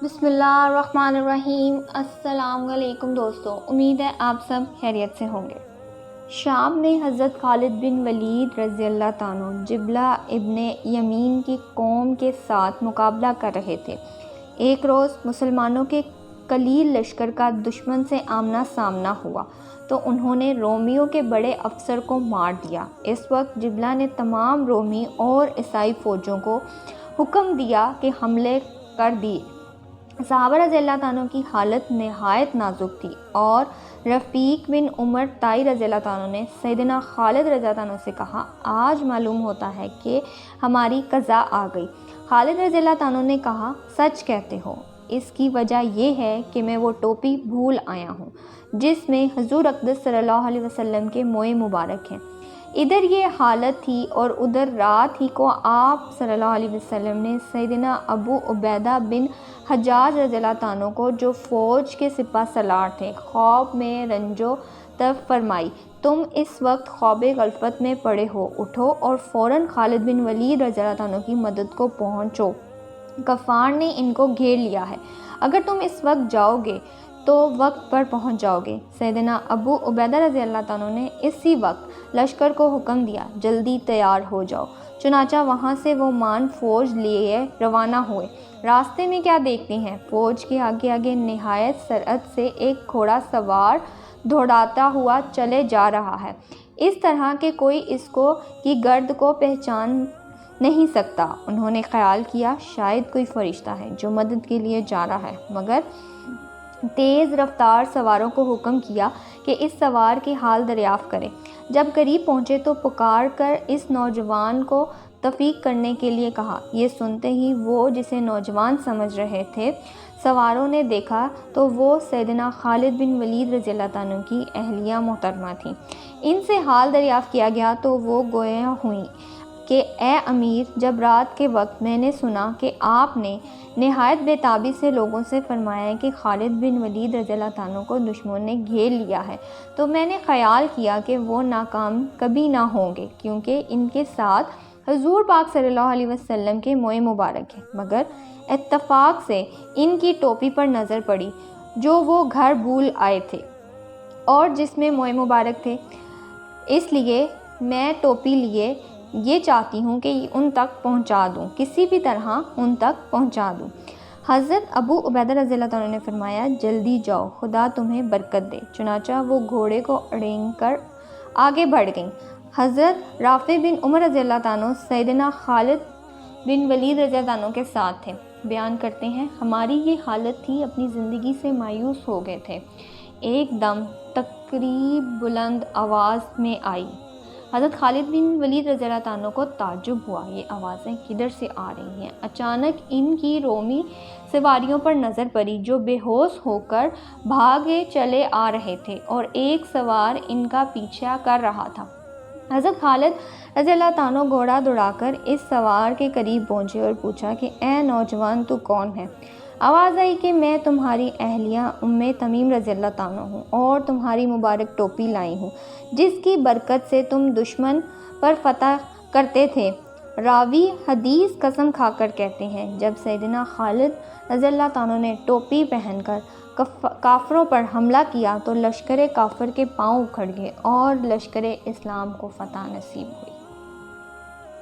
بسم اللہ الرحمن الرحیم۔ السلام علیکم دوستو، امید ہے آپ سب خیریت سے ہوں گے۔ شام میں حضرت خالد بن ولید رضی اللہ تعالیٰ عنہ جبلہ ابن یمین کی قوم کے ساتھ مقابلہ کر رہے تھے۔ ایک روز مسلمانوں کے قلیل لشکر کا دشمن سے آمنا سامنا ہوا تو انہوں نے رومیوں کے بڑے افسر کو مار دیا۔ اس وقت جبلہ نے تمام رومی اور عیسائی فوجوں کو حکم دیا کہ حملے کر دیے۔ صحابہ رضی اللہ عنہ کی حالت نہایت نازک تھی اور رفیق بن عمر طائی رضی اللہ عنہ نے سیدنا خالد رضی اللہ عنہ سے کہا، آج معلوم ہوتا ہے کہ ہماری قضا آ گئی۔ خالد رضی اللہ عنہ نے کہا، سچ کہتے ہو، اس کی وجہ یہ ہے کہ میں وہ ٹوپی بھول آیا ہوں جس میں حضور اقدس صلی اللہ علیہ وسلم کے موئے مبارک ہیں۔ ادھر یہ حالت تھی اور ادھر رات ہی کو آپ صلی اللہ علیہ وسلم نے سیدنا ابو عبیدہ بن حجاج رضی اللہ عنہ کو، جو فوج کے سپہ سالار تھے، خواب میں رنجو طلب فرمائی، تم اس وقت خواب غفلت میں پڑے ہو، اٹھو اور فوراً خالد بن ولید رضی اللہ عنہ کی مدد کو پہنچو، کفار نے ان کو گھیر لیا ہے، اگر تم اس وقت جاؤ گے تو وقت پر پہنچ جاؤ گے۔ سیدنا ابو عبیدہ رضی اللہ عنہ نے اسی وقت لشکر کو حکم دیا، جلدی تیار ہو جاؤ۔ چنانچہ وہاں سے وہ مان فوج لیے روانہ ہوئے۔ راستے میں کیا دیکھتے ہیں، فوج کے آگے آگے نہایت سرعت سے ایک گھوڑا سوار دوڑاتا ہوا چلے جا رہا ہے، اس طرح کہ کوئی اس کی گرد کو پہچان نہیں سکتا۔ انہوں نے خیال کیا شاید کوئی فرشتہ ہے جو مدد کے لیے جا رہا ہے، مگر تیز رفتار سواروں کو حکم کیا کہ اس سوار کی حال دریافت کریں۔ جب قریب پہنچے تو پکار کر اس نوجوان کو تفریح کرنے کے لیے کہا۔ یہ سنتے ہی وہ جسے نوجوان سمجھ رہے تھے سواروں نے دیکھا تو وہ سیدنا خالد بن ولید رضی اللہ عنہ کی اہلیہ محترمہ تھیں۔ ان سے حال دریافت کیا گیا تو وہ گویا ہوئیں کہ اے امیر، جب رات کے وقت میں نے سنا کہ آپ نے نہایت بے تابی سے لوگوں سے فرمایا ہے کہ خالد بن ولید رضی اللہ عنہ کو دشمن نے گھیر لیا ہے، تو میں نے خیال کیا کہ وہ ناکام کبھی نہ ہوں گے، کیونکہ ان کے ساتھ حضور پاک صلی اللہ علیہ وسلم کے موئے مبارک ہیں۔ مگر اتفاق سے ان کی ٹوپی پر نظر پڑی جو وہ گھر بھول آئے تھے اور جس میں موئے مبارک تھے، اس لیے میں ٹوپی لیے یہ چاہتی ہوں کہ ان تک پہنچا دوں، کسی بھی طرح ان تک پہنچا دوں۔ حضرت ابو عبیدہ رضی اللہ عنہ نے فرمایا، جلدی جاؤ، خدا تمہیں برکت دے۔ چنانچہ وہ گھوڑے کو اڑینگ کر آگے بڑھ گئیں۔ حضرت رافع بن عمر رضی اللہ عنہ سیدنا خالد بن ولید رضی اللہ عنہ کے ساتھ تھے۔ بیان کرتے ہیں، ہماری یہ حالت تھی، اپنی زندگی سے مایوس ہو گئے تھے۔ ایک دم تقریب بلند آواز میں آئی۔ حضرت خالد بن ولید رضی اللہ عنہ کو تعجب ہوا، یہ آوازیں کدھر سے آ رہی ہیں؟ اچانک ان کی رومی سواریوں پر نظر پڑی جو بے ہوش ہو کر بھاگے چلے آ رہے تھے اور ایک سوار ان کا پیچھا کر رہا تھا۔ حضرت خالد رضی اللہ عنہ گھوڑا دوڑا کر اس سوار کے قریب پہنچے اور پوچھا کہ اے نوجوان، تو کون ہے؟ آواز آئی کہ میں تمہاری اہلیہ ام تمیم رضی اللہ عنہ ہوں اور تمہاری مبارک ٹوپی لائی ہوں جس کی برکت سے تم دشمن پر فتح کرتے تھے۔ راوی حدیث قسم کھا کر کہتے ہیں، جب سیدنا خالد رضی اللہ عنہ نے ٹوپی پہن کر کافروں پر حملہ کیا تو لشکر کافر کے پاؤں اکھڑ گئے اور لشکر اسلام کو فتح نصیب ہوئی۔